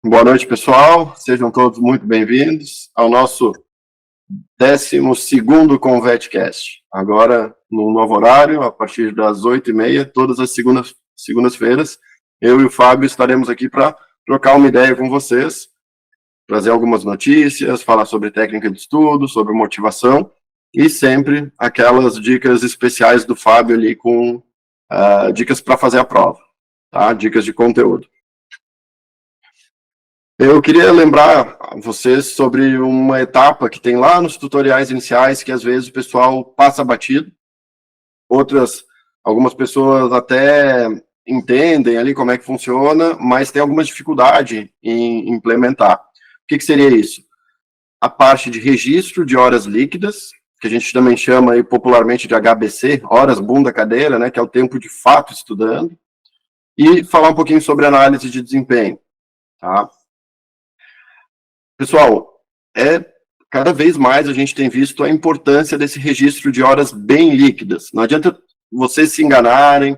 Boa noite, pessoal. Sejam todos muito bem-vindos ao nosso 12º Convetcast. Agora, no novo horário, a partir das 8h30, todas as segundas-feiras, eu e o Fábio estaremos aqui para trocar uma ideia com vocês, trazer algumas notícias, falar sobre técnica de estudo, sobre motivação e sempre aquelas dicas especiais do Fábio ali com dicas para fazer a prova, tá? Dicas de conteúdo. Eu queria lembrar a vocês sobre uma etapa que tem lá nos tutoriais iniciais que às vezes o pessoal passa batido, algumas pessoas até entendem ali como é que funciona, mas tem alguma dificuldade em implementar. O que seria isso? A parte de registro de horas líquidas, que a gente também chama aí popularmente de HBC, horas bunda cadeira, né, que é o tempo de fato estudando, e falar um pouquinho sobre análise de desempenho, tá? Pessoal, cada vez mais a gente tem visto a importância desse registro de horas bem líquidas. Não adianta vocês se enganarem,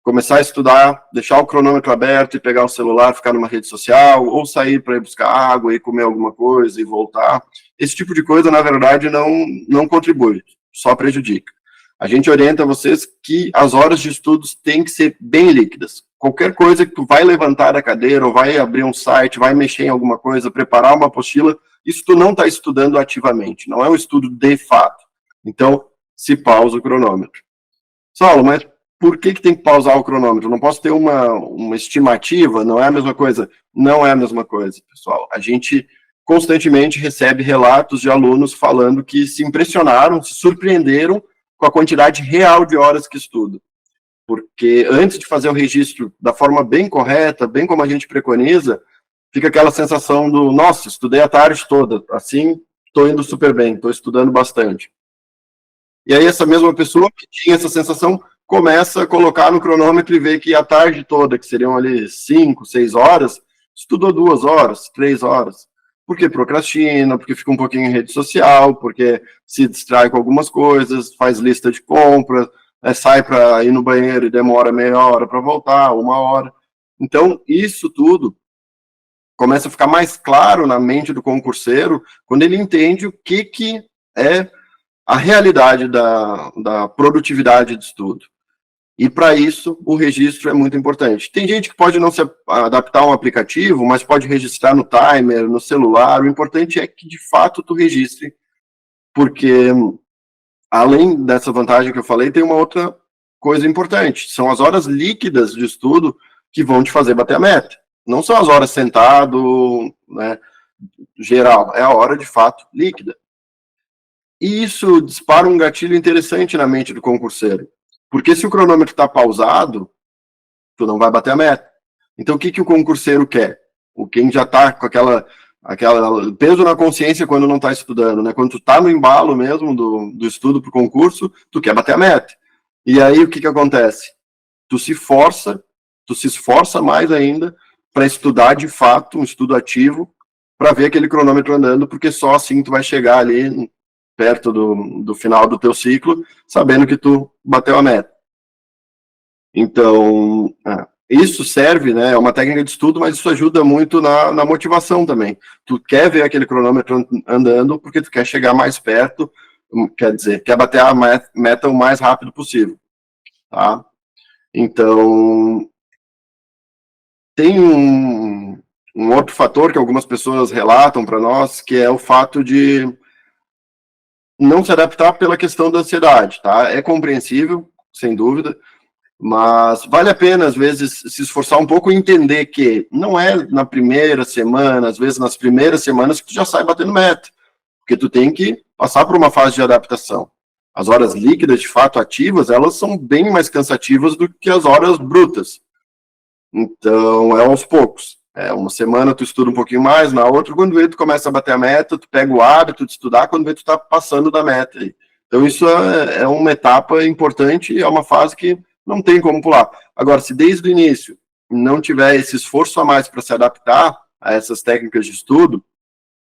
começar a estudar, deixar o cronômetro aberto e pegar o celular, ficar numa rede social, ou sair para ir buscar água e comer alguma coisa e voltar. Esse tipo de coisa, na verdade, não contribui, só prejudica. A gente orienta vocês que as horas de estudos têm que ser bem líquidas. Qualquer coisa que tu vai levantar da cadeira, ou vai abrir um site, vai mexer em alguma coisa, preparar uma apostila, isso tu não está estudando ativamente, não é um estudo de fato. Então, se pausa o cronômetro. Saulo, mas por que tem que pausar o cronômetro? Não posso ter uma estimativa? Não é a mesma coisa? Não é a mesma coisa, pessoal. A gente constantemente recebe relatos de alunos falando que se impressionaram, se surpreenderam com a quantidade real de horas que estudam. Porque antes de fazer o registro da forma bem correta, bem como a gente preconiza, fica aquela sensação do, nossa, estudei a tarde toda, assim, estou indo super bem, estou estudando bastante. E aí essa mesma pessoa que tinha essa sensação começa a colocar no cronômetro e ver que a tarde toda, que seriam ali 5, 6 horas, estudou 2 horas, 3 horas. Porque procrastina, porque fica um pouquinho em rede social, porque se distrai com algumas coisas, faz lista de compras, sai para ir no banheiro e demora meia hora para voltar, 1 hora. Então, isso tudo começa a ficar mais claro na mente do concurseiro quando ele entende o que é a realidade da produtividade de estudo. E para isso, o registro é muito importante. Tem gente que pode não se adaptar a um aplicativo, mas pode registrar no timer, no celular. O importante é que, de fato, tu registre, porque, além dessa vantagem que eu falei, tem uma outra coisa importante. São as horas líquidas de estudo que vão te fazer bater a meta. Não são as horas sentado, né, geral. É a hora, de fato, líquida. E isso dispara um gatilho interessante na mente do concurseiro. Porque se o cronômetro está pausado, tu não vai bater a meta. Então, o que o concurseiro quer? Quem já está com aquela peso na consciência quando não está estudando, né? Quando tu está no embalo mesmo do estudo para o concurso, tu quer bater a meta. E aí, o que acontece? Tu se esforça mais ainda para estudar de fato, um estudo ativo, para ver aquele cronômetro andando, porque só assim tu vai chegar ali perto do final do teu ciclo, sabendo que tu bateu a meta. Então, isso serve, né, é uma técnica de estudo, mas isso ajuda muito na motivação também. Tu quer ver aquele cronômetro andando porque tu quer chegar mais perto, quer dizer, quer bater a meta o mais rápido possível, tá? Então, tem um outro fator que algumas pessoas relatam para nós, que é o fato de não se adaptar pela questão da ansiedade, tá? É compreensível, sem dúvida, mas vale a pena, às vezes, se esforçar um pouco e entender que não é na primeira semana, às vezes nas primeiras semanas que tu já sai batendo meta, porque tu tem que passar por uma fase de adaptação. As horas líquidas, de fato, ativas, elas são bem mais cansativas do que as horas brutas. Então, é aos poucos. Uma semana tu estuda um pouquinho mais, na outra, quando vê, tu começa a bater a meta, tu pega o hábito de estudar, quando vê, tu tá passando da meta. Então, isso é uma etapa importante e é uma fase que não tem como pular. Agora, se desde o início não tiver esse esforço a mais para se adaptar a essas técnicas de estudo,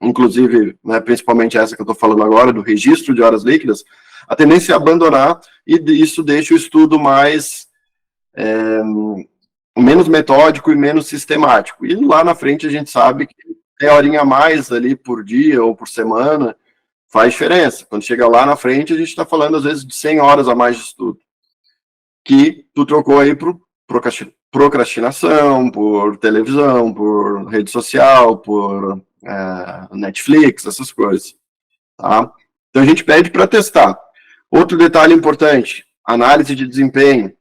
inclusive, né, principalmente essa que eu estou falando agora, do registro de horas líquidas, a tendência é abandonar e isso deixa o estudo mais menos metódico e menos sistemático. E lá na frente a gente sabe que meia horinha a mais ali por dia ou por semana faz diferença. Quando chega lá na frente, a gente está falando às vezes de 100 horas a mais de estudo, que tu trocou aí por procrastinação, por televisão, por rede social, por Netflix, essas coisas. Tá? Então a gente pede para testar. Outro detalhe importante, análise de desempenho.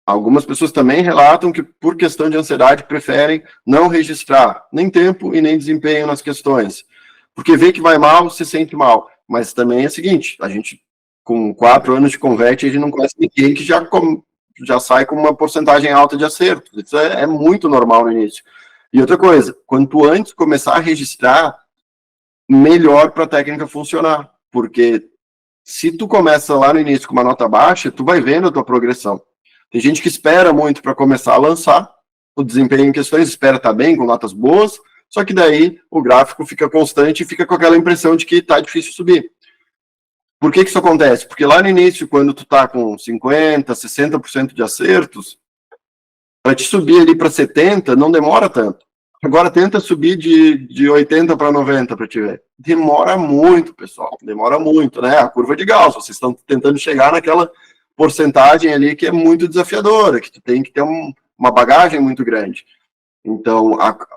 Algumas pessoas também relatam que, por questão de ansiedade, preferem não registrar nem tempo e nem desempenho nas questões. Porque vê que vai mal, se sente mal. Mas também é o seguinte, a gente, com 4 anos de Converte, a gente não conhece ninguém que já sai com uma porcentagem alta de acerto. Isso é muito normal no início. E outra coisa, quanto antes começar a registrar, melhor para a técnica funcionar. Porque se tu começa lá no início com uma nota baixa, tu vai vendo a tua progressão. Tem gente que espera muito para começar a lançar, o desempenho em questões espera estar bem, com notas boas, só que daí o gráfico fica constante e fica com aquela impressão de que está difícil subir. Por que isso acontece? Porque lá no início, quando tu está com 50%, 60% de acertos, para te subir ali para 70%, não demora tanto. Agora tenta subir de 80 para 90 para te ver. Demora muito, pessoal. Demora muito, né? A curva de Gauss. Vocês estão tentando chegar naquela porcentagem ali que é muito desafiadora, que tu tem que ter uma bagagem muito grande. Então,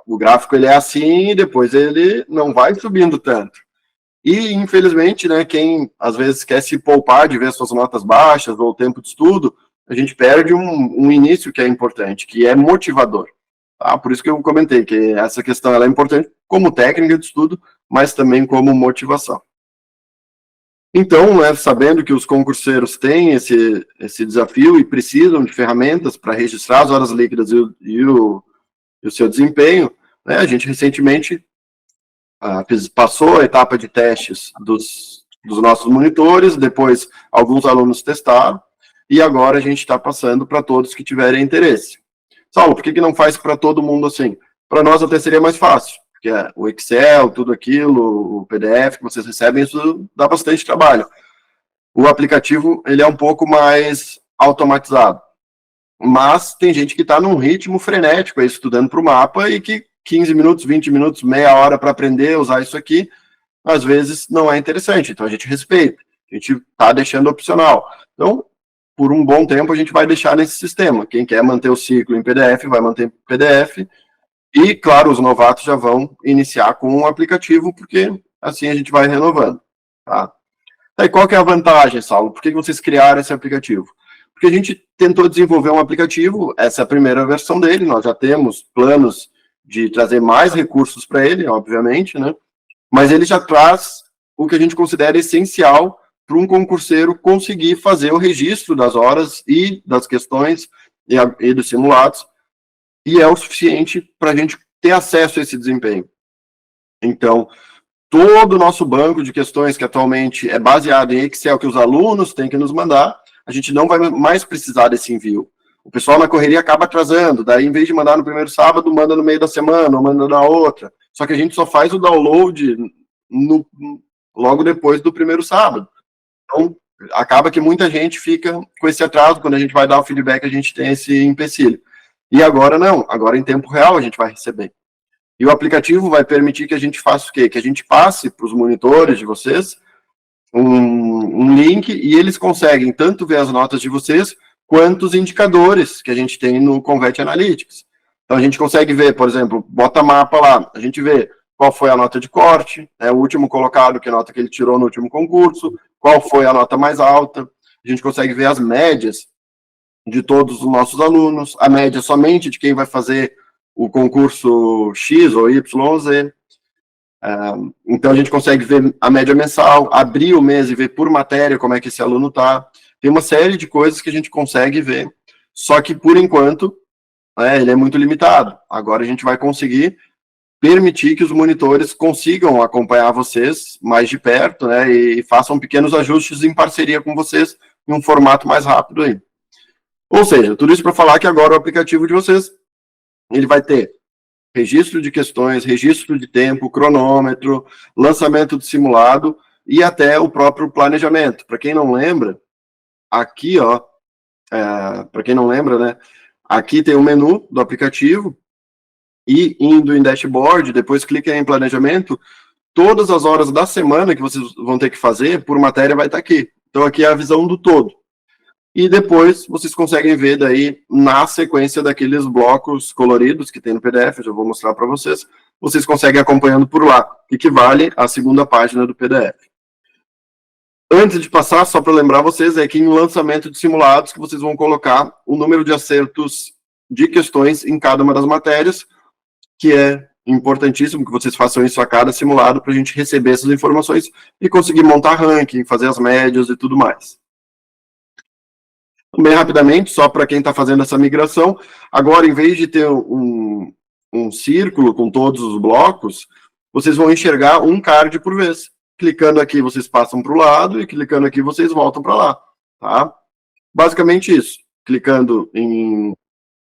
o gráfico ele é assim e depois ele não vai subindo tanto. E, infelizmente, né, quem às vezes quer se poupar de ver suas notas baixas ou o tempo de estudo, a gente perde um início que é importante, que é motivador. Tá? Por isso que eu comentei que essa questão ela é importante como técnica de estudo, mas também como motivação. Então, né, sabendo que os concurseiros têm esse desafio e precisam de ferramentas para registrar as horas líquidas e o seu desempenho, né, a gente recentemente passou a etapa de testes dos nossos monitores, depois alguns alunos testaram, e agora a gente está passando para todos que tiverem interesse. Saulo, por que não faz para todo mundo assim? Para nós até seria mais fácil, porque o Excel, tudo aquilo, o PDF que vocês recebem, isso dá bastante trabalho. O aplicativo, ele é um pouco mais automatizado. Mas tem gente que está num ritmo frenético, aí, estudando para o mapa, e que 15 minutos, 20 minutos, meia hora para aprender a usar isso aqui, às vezes não é interessante. Então a gente respeita, a gente está deixando opcional. Então, por um bom tempo, a gente vai deixar nesse sistema. Quem quer manter o ciclo em PDF, vai manter em PDF. E, claro, os novatos já vão iniciar com um aplicativo, porque assim a gente vai renovando. Tá? E qual que é a vantagem, Saulo? Por que vocês criaram esse aplicativo? Porque a gente tentou desenvolver um aplicativo, essa é a primeira versão dele, nós já temos planos de trazer mais recursos para ele, obviamente, né? Mas ele já traz o que a gente considera essencial para um concurseiro conseguir fazer o registro das horas e das questões e dos simulados, e é o suficiente para a gente ter acesso a esse desempenho. Então, todo o nosso banco de questões, que atualmente é baseado em Excel, que os alunos têm que nos mandar, a gente não vai mais precisar desse envio. O pessoal na correria acaba atrasando, daí em vez de mandar no primeiro sábado, manda no meio da semana, ou manda na outra. Só que a gente só faz o download logo depois do primeiro sábado. Então, acaba que muita gente fica com esse atraso, quando a gente vai dar o feedback, a gente tem esse empecilho. E agora não, agora em tempo real a gente vai receber. E o aplicativo vai permitir que a gente faça o quê? Que a gente passe para os monitores de vocês um link e eles conseguem tanto ver as notas de vocês, quanto os indicadores que a gente tem no Convert Analytics. Então a gente consegue ver, por exemplo, bota mapa lá, a gente vê qual foi a nota de corte, o último colocado, que nota que ele tirou no último concurso, qual foi a nota mais alta, a gente consegue ver as médias de todos os nossos alunos, a média somente de quem vai fazer o concurso X ou Y, Z. Então a gente consegue ver a média mensal, abrir o mês e ver por matéria como é que esse aluno está. Tem uma série de coisas que a gente consegue ver, só que por enquanto ele é muito limitado. Agora a gente vai conseguir permitir que os monitores consigam acompanhar vocês mais de perto, né, e façam pequenos ajustes em parceria com vocês em um formato mais rápido aí. Ou seja, tudo isso para falar que agora o aplicativo de vocês, ele vai ter registro de questões, registro de tempo, cronômetro, lançamento de simulado e até o próprio planejamento. Para quem não lembra, aqui, ó, para quem não lembra, né? Aqui tem o menu do aplicativo, e indo em dashboard, depois clica em planejamento, todas as horas da semana que vocês vão ter que fazer por matéria vai estar aqui. Então aqui é a visão do todo. E depois vocês conseguem ver daí na sequência daqueles blocos coloridos que tem no PDF, eu já vou mostrar para vocês, vocês conseguem acompanhando por lá, que equivale à segunda página do PDF. Antes de passar, só para lembrar vocês, é que em lançamento de simulados que vocês vão colocar o número de acertos de questões em cada uma das matérias, que é importantíssimo que vocês façam isso a cada simulado para a gente receber essas informações e conseguir montar ranking, fazer as médias e tudo mais. Bem rapidamente, só para quem está fazendo essa migração, agora em vez de ter um círculo com todos os blocos, vocês vão enxergar um card por vez. Clicando aqui, vocês passam para o lado, e clicando aqui, vocês voltam para lá. Tá? Basicamente isso. Clicando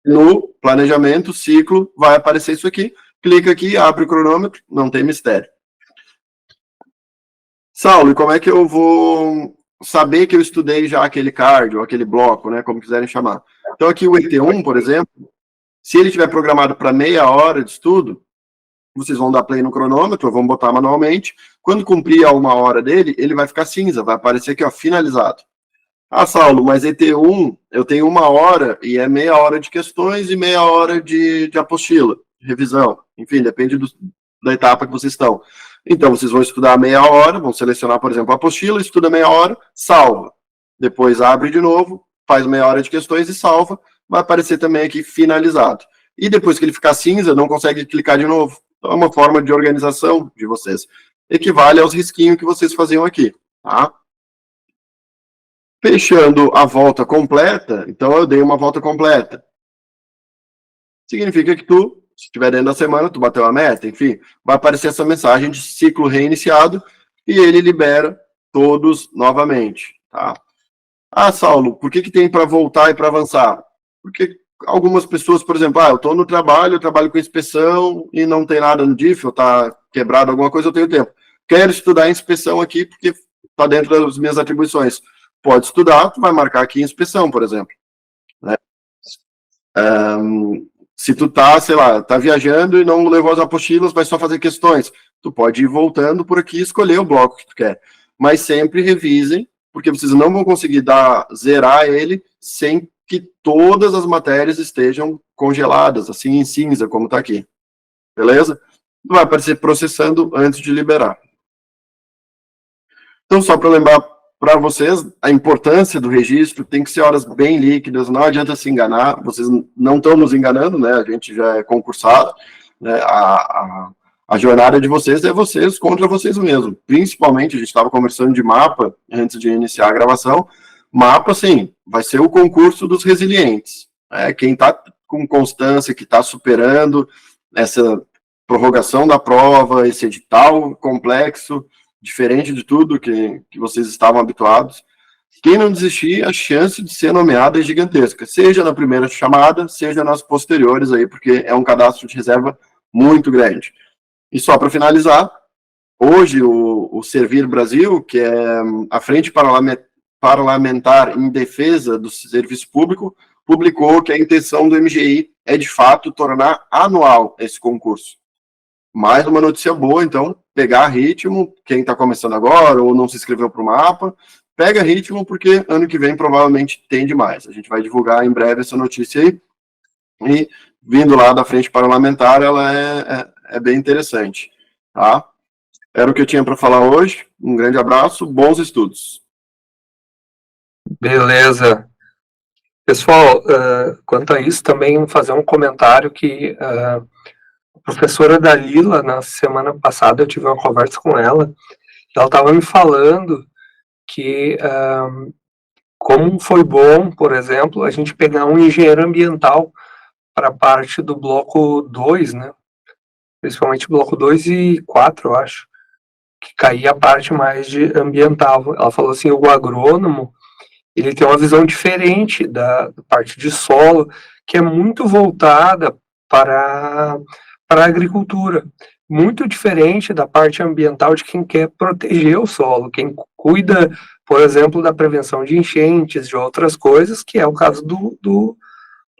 no planejamento, ciclo, vai aparecer isso aqui. Clica aqui, abre o cronômetro, não tem mistério. Saulo, e como é que eu vou saber que eu estudei já aquele card, ou aquele bloco, né, como quiserem chamar? Então aqui o ET1, por exemplo, se ele estiver programado para meia hora de estudo, vocês vão dar play no cronômetro, vão botar manualmente. Quando cumprir a 1 hora dele, ele vai ficar cinza, vai aparecer aqui, ó, finalizado. Ah, Saulo, mas ET1, eu tenho 1 hora e é meia hora de questões e meia hora de apostila, de revisão. Enfim, depende da etapa que vocês estão. Então, vocês vão estudar meia hora, vão selecionar, por exemplo, a apostila, estuda meia hora, salva. Depois abre de novo, faz meia hora de questões e salva. Vai aparecer também aqui finalizado. E depois que ele ficar cinza, não consegue clicar de novo. Então, é uma forma de organização de vocês. Equivale aos risquinhos que vocês faziam aqui, tá? Fechando a volta completa, então eu dei uma volta completa. Significa que tu, se estiver dentro da semana, tu bateu a meta, enfim, vai aparecer essa mensagem de ciclo reiniciado e ele libera todos novamente, tá? Ah, Saulo, por que tem para voltar e para avançar? Porque algumas pessoas, por exemplo, eu estou no trabalho, eu trabalho com inspeção e não tem nada no DIF, ou está quebrado alguma coisa, eu tenho tempo. Quero estudar a inspeção aqui porque está dentro das minhas atribuições. Pode estudar, tu vai marcar aqui inspeção, por exemplo. Né? Se tu tá, sei lá, tá viajando e não levou as apostilas, vai só fazer questões. Tu pode ir voltando por aqui e escolher o bloco que tu quer. Mas sempre revisem, porque vocês não vão conseguir zerar ele sem que todas as matérias estejam congeladas, assim em cinza, como tá aqui. Beleza? Vai aparecer processando antes de liberar. Então, só para lembrar para vocês, a importância do registro tem que ser horas bem líquidas, não adianta se enganar, vocês não estão nos enganando, né? A gente já é concursado, né? A jornada de vocês é vocês contra vocês mesmos. Principalmente, a gente estava conversando de mapa antes de iniciar a gravação. Mapa, sim, vai ser o concurso dos resilientes. Né? Quem está com constância, que está superando essa prorrogação da prova, esse edital complexo, diferente de tudo que vocês estavam habituados. Quem não desistir, a chance de ser nomeado é gigantesca, seja na primeira chamada, seja nas posteriores aí, porque é um cadastro de reserva muito grande. E só para finalizar, hoje o Servir Brasil, que é a Frente Parlamentar em Defesa do Serviço Público, publicou que a intenção do MGI é, de fato, tornar anual esse concurso. Mais uma notícia boa, então, pegar ritmo, quem está começando agora ou não se inscreveu para o mapa, pega ritmo, porque ano que vem provavelmente tem demais. A gente vai divulgar em breve essa notícia aí, e vindo lá da frente parlamentar, ela é bem interessante, tá? Era o que eu tinha para falar hoje, um grande abraço, bons estudos. Beleza. Pessoal, quanto a isso, também fazer um comentário que a professora Dalila, na semana passada, eu tive uma conversa com ela estava me falando que como foi bom, por exemplo, a gente pegar um engenheiro ambiental para a parte do bloco 2, né? Principalmente bloco 2 e 4, eu acho, que caía a parte mais de ambiental. Ela falou assim, o agrônomo, ele tem uma visão diferente da parte de solo, que é muito voltada para a agricultura, muito diferente da parte ambiental de quem quer proteger o solo, quem cuida por exemplo, da prevenção de enchentes, de outras coisas, que é o caso do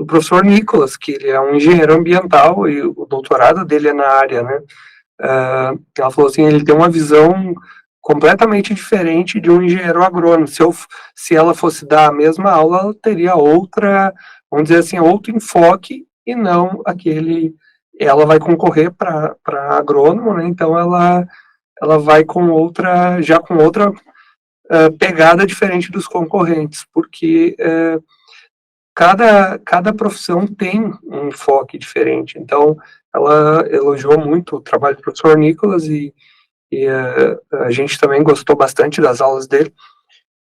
professor Nicolas, que ele é um engenheiro ambiental e o doutorado dele é na área, né? Ela falou assim, ele tem uma visão completamente diferente de um engenheiro agrônomo. Se ela fosse dar a mesma aula, ela teria outra, vamos dizer assim, outro enfoque e não aquele. Ela vai concorrer para agrônomo, né? Então ela vai com outra, já com outra pegada diferente dos concorrentes, porque cada profissão tem um enfoque diferente. Então, ela elogiou muito o trabalho do professor Nicolas e a gente também gostou bastante das aulas dele.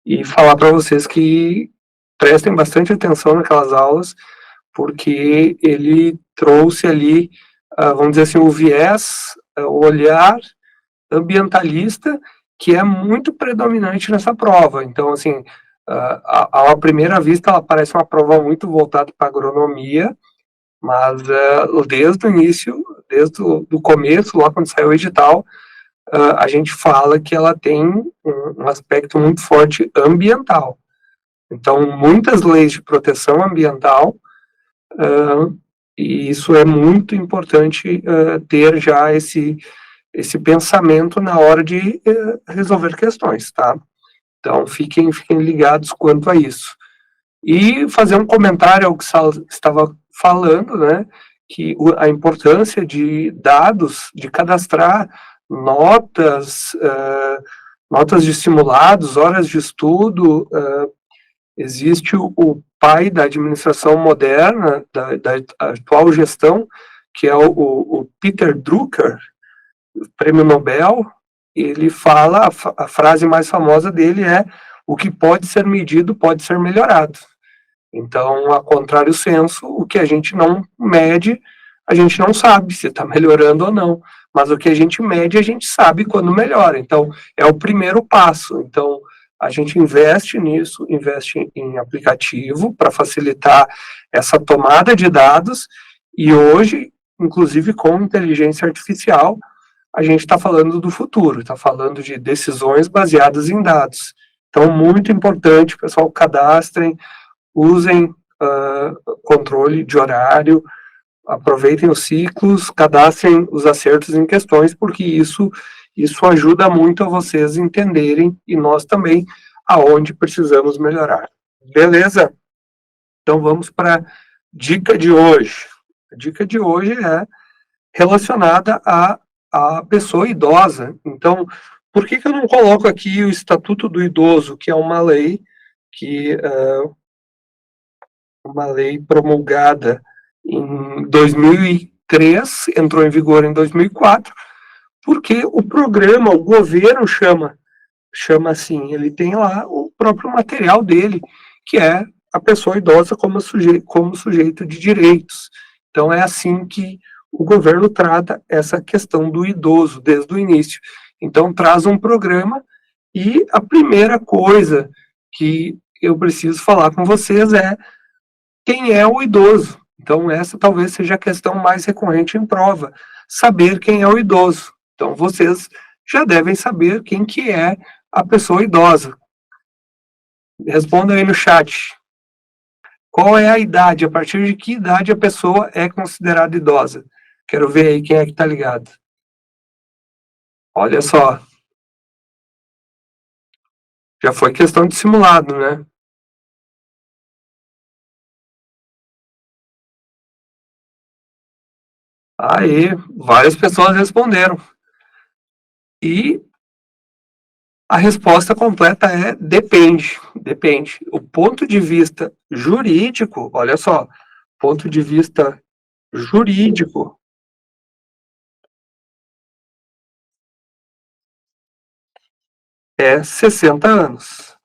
E falar para vocês que prestem bastante atenção naquelas aulas, porque ele trouxe ali, vamos dizer assim, o viés, o olhar ambientalista, que é muito predominante nessa prova. Então, assim, à primeira vista, ela parece uma prova muito voltada para agronomia, mas desde o início, desde o começo, lá quando saiu o edital, a gente fala que ela tem um aspecto muito forte ambiental. Então, muitas leis de proteção ambiental, e isso é muito importante ter já esse pensamento na hora de resolver questões, tá? Então, fiquem ligados quanto a isso. E fazer um comentário ao que estava falando, né, que a importância de dados, de cadastrar notas, notas de simulados, horas de estudo. Existe o pai da administração moderna, da atual gestão, que é o Peter Drucker, prêmio Nobel. Ele fala, a frase mais famosa dele é: o que pode ser medido pode ser melhorado. Então, a contrário senso, o que a gente não mede, a gente não sabe se está melhorando ou não. Mas o que a gente mede, a gente sabe quando melhora. Então, é o primeiro passo. Então, a gente investe nisso, investe em aplicativo para facilitar essa tomada de dados. E hoje, inclusive com inteligência artificial, a gente está falando do futuro, está falando de decisões baseadas em dados. Então, muito importante, pessoal, cadastrem, usem controle de horário, aproveitem os ciclos, cadastrem os acertos em questões, porque isso ajuda muito a vocês entenderem, e nós também, aonde precisamos melhorar. Beleza? Então vamos para a dica de hoje. A dica de hoje é relacionada à pessoa idosa. Então, por que eu não coloco aqui o Estatuto do Idoso, que é uma lei que uma lei promulgada em 2003, entrou em vigor em 2004, porque o programa, o governo chama assim, ele tem lá o próprio material dele, que é a pessoa idosa como sujeito de direitos. Então é assim que o governo trata essa questão do idoso desde o início. Então traz um programa, e a primeira coisa que eu preciso falar com vocês é quem é o idoso. Então, essa talvez seja a questão mais recorrente em prova, saber quem é o idoso. Então, vocês já devem saber quem que é a pessoa idosa. Responda aí no chat. Qual é a idade? A partir de que idade a pessoa é considerada idosa? Quero ver aí quem é que está ligado. Olha só. Já foi questão de simulado, né? Aí, várias pessoas responderam. E a resposta completa é depende, depende. O ponto de vista jurídico, olha só, ponto de vista jurídico é 60 anos,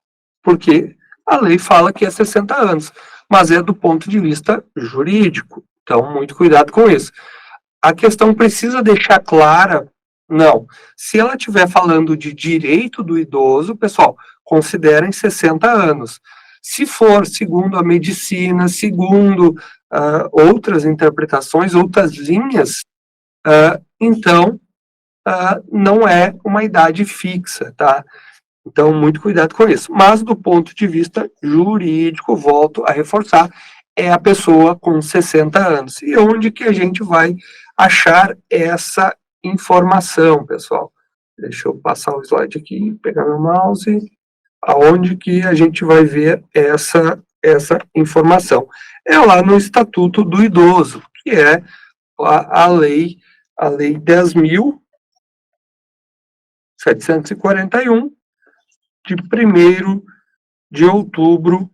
porque a lei fala que é 60 anos, mas é do ponto de vista jurídico, então muito cuidado com isso. A questão precisa deixar clara, não, se ela estiver falando de direito do idoso, pessoal, considerem 60 anos. Se for segundo a medicina, segundo outras interpretações, outras linhas, então não é uma idade fixa, tá? Então, muito cuidado com isso. Mas, do ponto de vista jurídico, volto a reforçar, é a pessoa com 60 anos. E onde que a gente vai achar essa informação, pessoal? Deixa eu passar o slide aqui, pegar meu mouse. Aonde que a gente vai ver essa informação? É lá no Estatuto do Idoso, que é a lei 10.741, de 1º de outubro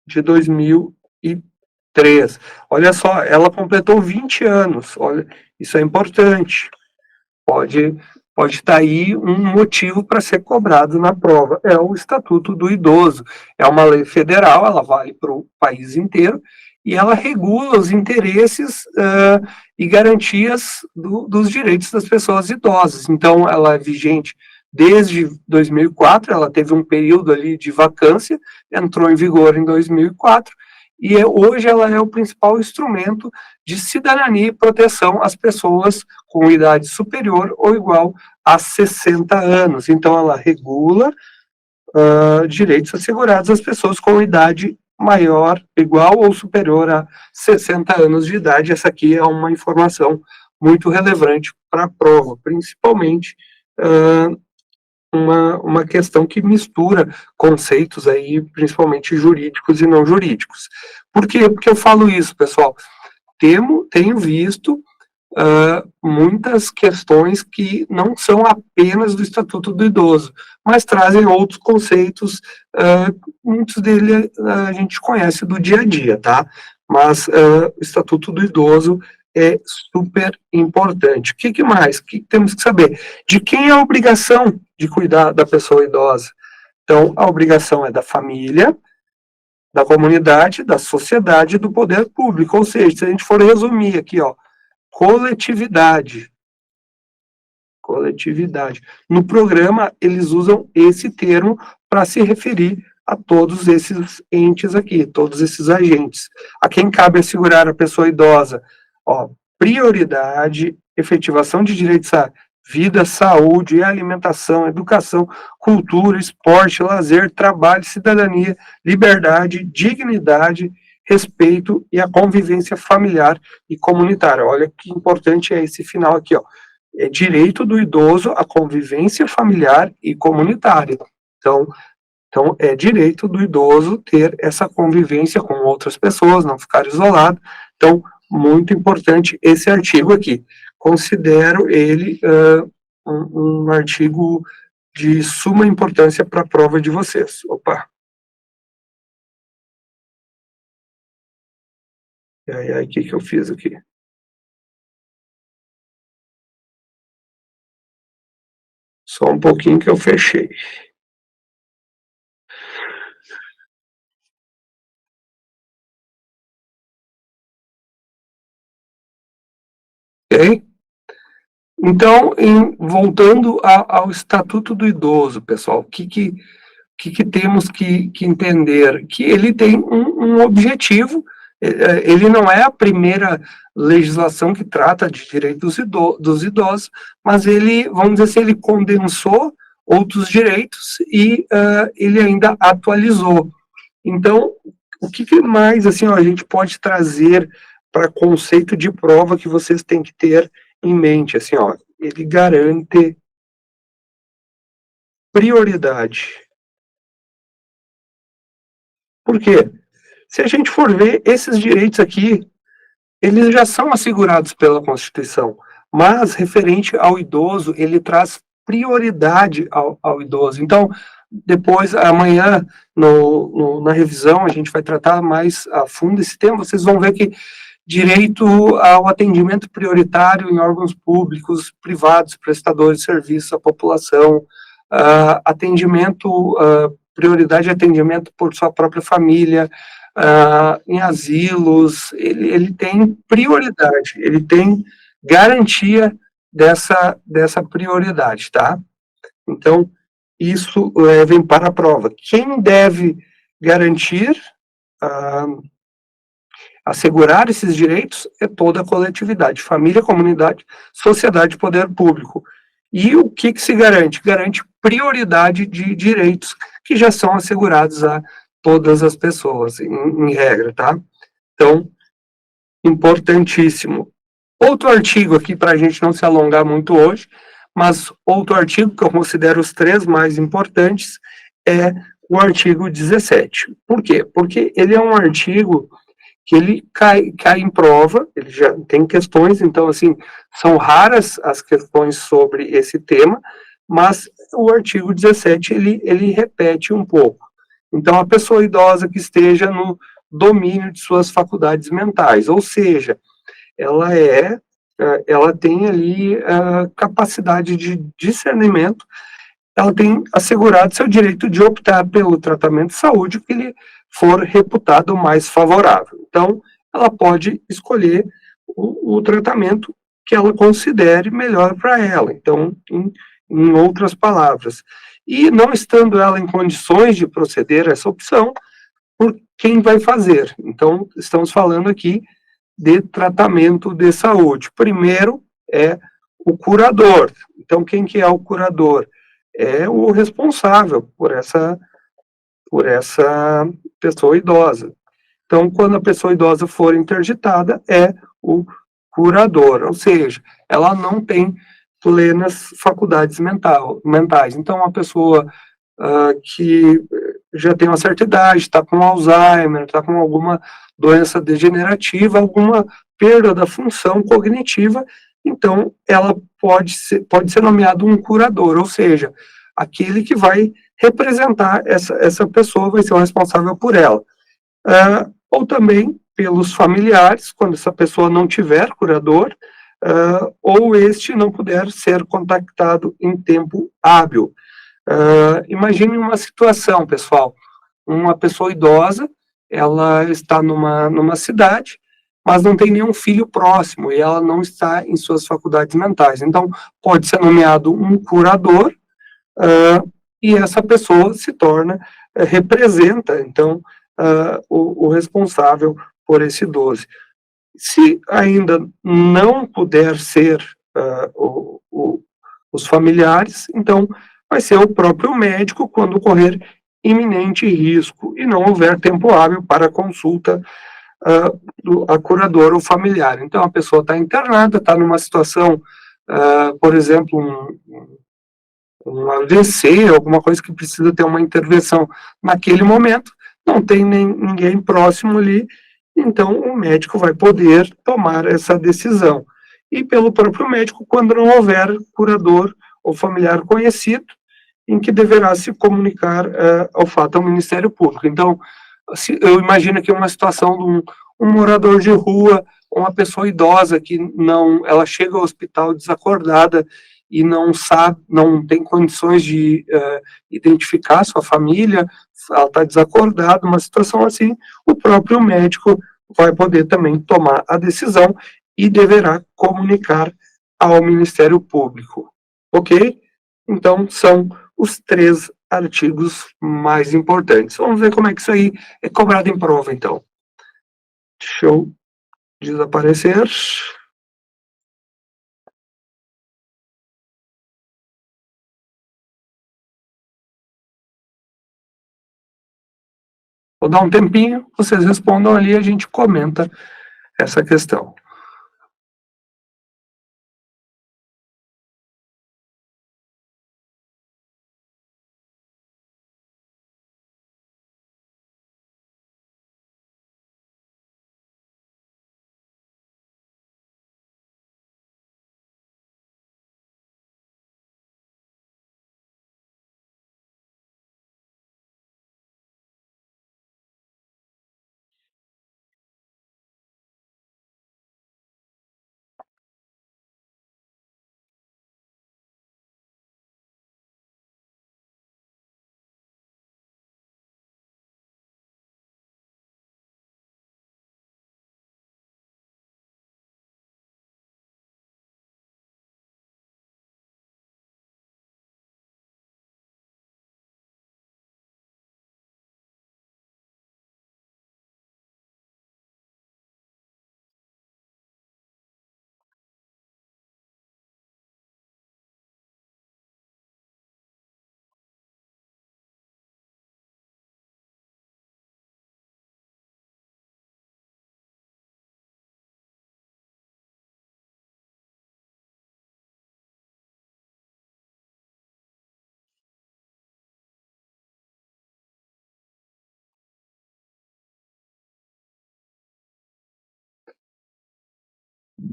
de 2003. Olha só, ela completou 20 anos. Olha, isso é importante. Pode estar aí um motivo para ser cobrado na prova. É o Estatuto do Idoso. É uma lei federal, ela vale para o país inteiro, e ela regula os interesses e garantias dos direitos das pessoas idosas. Então, ela é vigente desde 2004, ela teve um período ali de vacância, entrou em vigor em 2004, e hoje ela é o principal instrumento de cidadania e proteção às pessoas com idade superior ou igual a 60 anos. Então, ela regula direitos assegurados às pessoas com idade maior, igual ou superior a 60 anos de idade. Essa aqui é uma informação muito relevante para a prova, principalmente uma questão que mistura conceitos aí, principalmente jurídicos e não jurídicos. Por quê? Porque eu falo isso, pessoal? Tenho visto muitas questões que não são apenas do Estatuto do Idoso, mas trazem outros conceitos, muitos deles a gente conhece do dia a dia, tá? Mas o Estatuto do Idoso é super importante. O que mais? O que temos que saber? De quem é a obrigação de cuidar da pessoa idosa? Então, a obrigação é da família, da comunidade, da sociedade e do poder público. Ou seja, se a gente for resumir aqui, ó, coletividade. No programa, eles usam esse termo para se referir a todos esses entes aqui, todos esses agentes. A quem cabe assegurar a pessoa idosa? Ó, prioridade, efetivação de direitos à vida, saúde, alimentação, educação, cultura, esporte, lazer, trabalho, cidadania, liberdade, dignidade, respeito e a convivência familiar e comunitária. Olha que importante é esse final aqui, ó. É direito do idoso à convivência familiar e comunitária. Então é direito do idoso ter essa convivência com outras pessoas, não ficar isolado. Então, muito importante esse artigo aqui. Considero ele um artigo de suma importância para a prova de vocês. Opa! Ai, o que eu fiz aqui? Só um pouquinho que eu fechei. Ok? Então, voltando ao Estatuto do Idoso, pessoal, o que temos que entender? Que ele tem um objetivo, ele não é a primeira legislação que trata de direitos dos idosos, mas ele, vamos dizer assim, ele condensou outros direitos e ele ainda atualizou. Então, o que mais assim, ó, a gente pode trazer para conceito de prova que vocês têm que ter em mente? Assim, ó, ele garante prioridade. Por quê? Se a gente for ver, esses direitos aqui, eles já são assegurados pela Constituição, mas referente ao idoso, ele traz prioridade ao idoso. Então, depois, amanhã, na revisão, a gente vai tratar mais a fundo esse tema, vocês vão ver que direito ao atendimento prioritário em órgãos públicos, privados, prestadores de serviço à população, prioridade de atendimento por sua própria família, em asilos, ele tem prioridade, ele tem garantia dessa prioridade, tá? Então, isso vem para a prova. Quem deve garantir, assegurar esses direitos é toda a coletividade, família, comunidade, sociedade e poder público. E o que se garante? Garante prioridade de direitos que já são assegurados a todas as pessoas, em regra, tá? Então, importantíssimo. Outro artigo aqui, para a gente não se alongar muito hoje, mas outro artigo que eu considero os três mais importantes é o artigo 17. Por quê? Porque ele é um artigo que ele cai em prova, ele já tem questões, então, assim, são raras as questões sobre esse tema, mas o artigo 17, ele repete um pouco. Então, a pessoa idosa que esteja no domínio de suas faculdades mentais, ou seja, ela ela tem ali a capacidade de discernimento, ela tem assegurado seu direito de optar pelo tratamento de saúde que lhe for reputado mais favorável. Então, ela pode escolher o tratamento que ela considere melhor para ela. Então, em outras palavras. E não estando ela em condições de proceder a essa opção, por quem vai fazer? Então, estamos falando aqui de tratamento de saúde. Primeiro é o curador. Então, quem que é o curador? É o responsável por essa pessoa idosa. Então, quando a pessoa idosa for interditada, é o curador, ou seja, ela não tem plenas faculdades mentais. Então, a pessoa que já tem uma certa idade, está com Alzheimer, está com alguma doença degenerativa, alguma perda da função cognitiva, então ela pode ser nomeado um curador, ou seja, aquele que vai representar essa pessoa, vai ser o responsável por ela. Ou também pelos familiares, quando essa pessoa não tiver curador, ou este não puder ser contactado em tempo hábil. Imagine uma situação, pessoal, uma pessoa idosa, ela está numa cidade, mas não tem nenhum filho próximo e ela não está em suas faculdades mentais. Então, pode ser nomeado um curador, e essa pessoa se torna, representa, então, o responsável por esse idoso. Se ainda não puder ser os familiares, então vai ser o próprio médico quando ocorrer iminente risco e não houver tempo hábil para consulta a curador ou familiar. Então a pessoa está internada, está numa situação, por exemplo, um AVC, alguma coisa que precisa ter uma intervenção naquele momento, não tem ninguém próximo ali, então o médico vai poder tomar essa decisão. E pelo próprio médico, quando não houver curador ou familiar conhecido, em que deverá se comunicar ao fato ao Ministério Público. Então, eu imagino que uma situação de um morador de rua, uma pessoa idosa que não, ela chega ao hospital desacordada e não sabe, não tem condições de identificar sua família, ela está desacordada, uma situação assim, o próprio médico vai poder também tomar a decisão e deverá comunicar ao Ministério Público. Ok? Então, são os três artigos mais importantes. Vamos ver como é que isso aí é cobrado em prova, então. Deixa eu desaparecer. Vou dar um tempinho, vocês respondam ali e a gente comenta essa questão.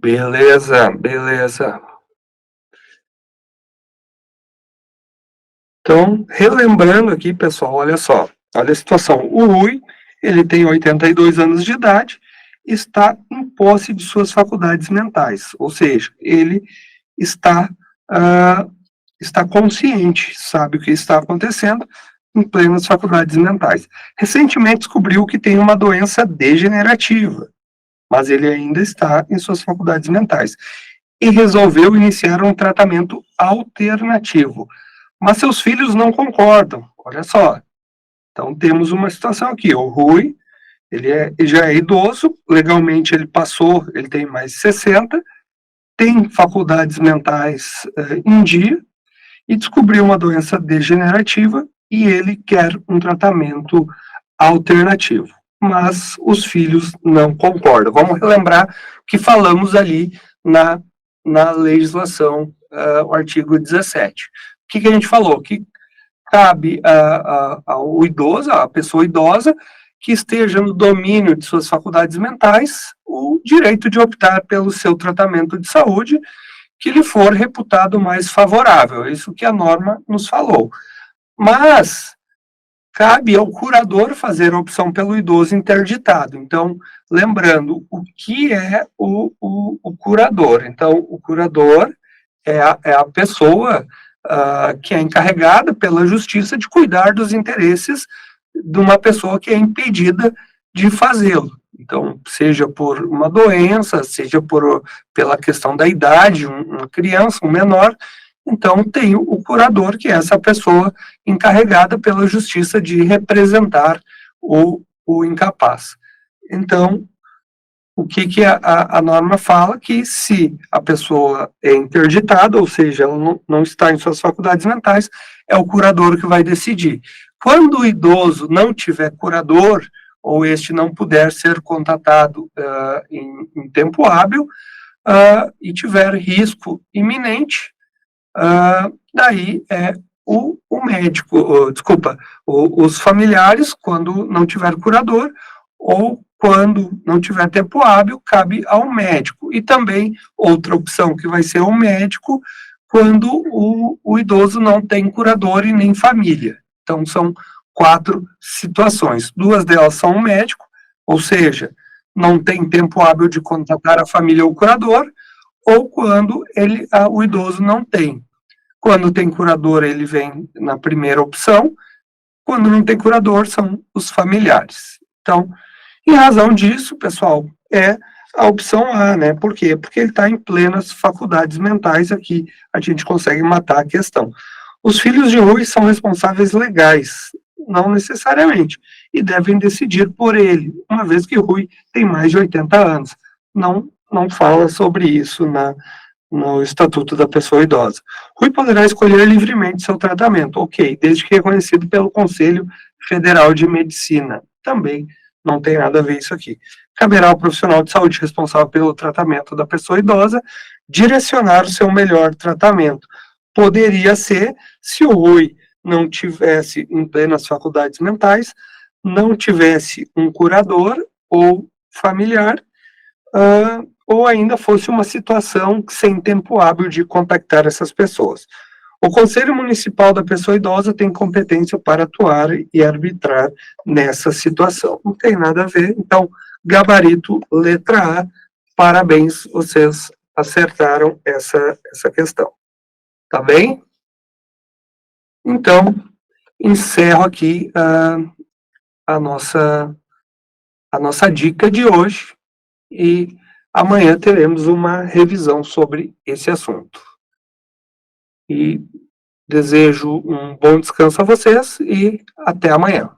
Beleza, beleza. Então, relembrando aqui, pessoal, olha só, olha a situação. O Rui, ele tem 82 anos de idade, está em posse de suas faculdades mentais, ou seja, ele está, está consciente, sabe o que está acontecendo, em plenas faculdades mentais. Recentemente descobriu que tem uma doença degenerativa, mas ele ainda está em suas faculdades mentais, e resolveu iniciar um tratamento alternativo. Mas seus filhos não concordam, olha só. Então temos uma situação aqui, o Rui, ele já é idoso, legalmente ele tem mais de 60, tem faculdades mentais em dia, e descobriu uma doença degenerativa, e ele quer um tratamento alternativo. Mas os filhos não concordam. Vamos relembrar o que falamos ali na legislação, o artigo 17. O que a gente falou? Que cabe ao idoso, à pessoa idosa, que esteja no domínio de suas faculdades mentais, o direito de optar pelo seu tratamento de saúde, que lhe for reputado mais favorável. É isso que a norma nos falou. Mas cabe ao curador fazer a opção pelo idoso interditado. Então, lembrando, o que é o curador? Então, o curador é a pessoa que é encarregada pela justiça de cuidar dos interesses de uma pessoa que é impedida de fazê-lo. Então, seja por uma doença, seja pela questão da idade, uma criança, um menor. Então, tem o curador, que é essa pessoa encarregada pela justiça de representar o incapaz. Então, o que a norma fala? Que se a pessoa é interditada, ou seja, ela não está em suas faculdades mentais, é o curador que vai decidir. Quando o idoso não tiver curador, ou este não puder ser contatado em tempo hábil, e tiver risco iminente, daí é o médico, os familiares, quando não tiver curador, ou quando não tiver tempo hábil, cabe ao médico. E também outra opção que vai ser o médico, quando o idoso não tem curador e nem família. Então, são 4 situações. 2 delas são o médico, ou seja, não tem tempo hábil de contatar a família ou o curador, ou quando o idoso não tem. Quando tem curador, ele vem na primeira opção. Quando não tem curador, são os familiares. Então, em razão disso, pessoal, é a opção A, né? Por quê? Porque ele está em plenas faculdades mentais. Aqui a gente consegue matar a questão. Os filhos de Rui são responsáveis legais, não necessariamente, e devem decidir por ele, uma vez que Rui tem mais de 80 anos. Não fala sobre isso no Estatuto da Pessoa Idosa. Rui poderá escolher livremente seu tratamento, ok, desde que reconhecido pelo Conselho Federal de Medicina. Também não tem nada a ver isso aqui. Caberá ao profissional de saúde responsável pelo tratamento da pessoa idosa direcionar o seu melhor tratamento. Poderia ser, se o Rui não tivesse em plenas faculdades mentais, não tivesse um curador ou familiar, ou ainda fosse uma situação sem tempo hábil de contactar essas pessoas. O Conselho Municipal da Pessoa Idosa tem competência para atuar e arbitrar nessa situação. Não tem nada a ver, então, gabarito, letra A, parabéns, vocês acertaram essa questão. Tá bem? Então, encerro aqui a nossa dica de hoje, e amanhã teremos uma revisão sobre esse assunto. E desejo um bom descanso a vocês e até amanhã.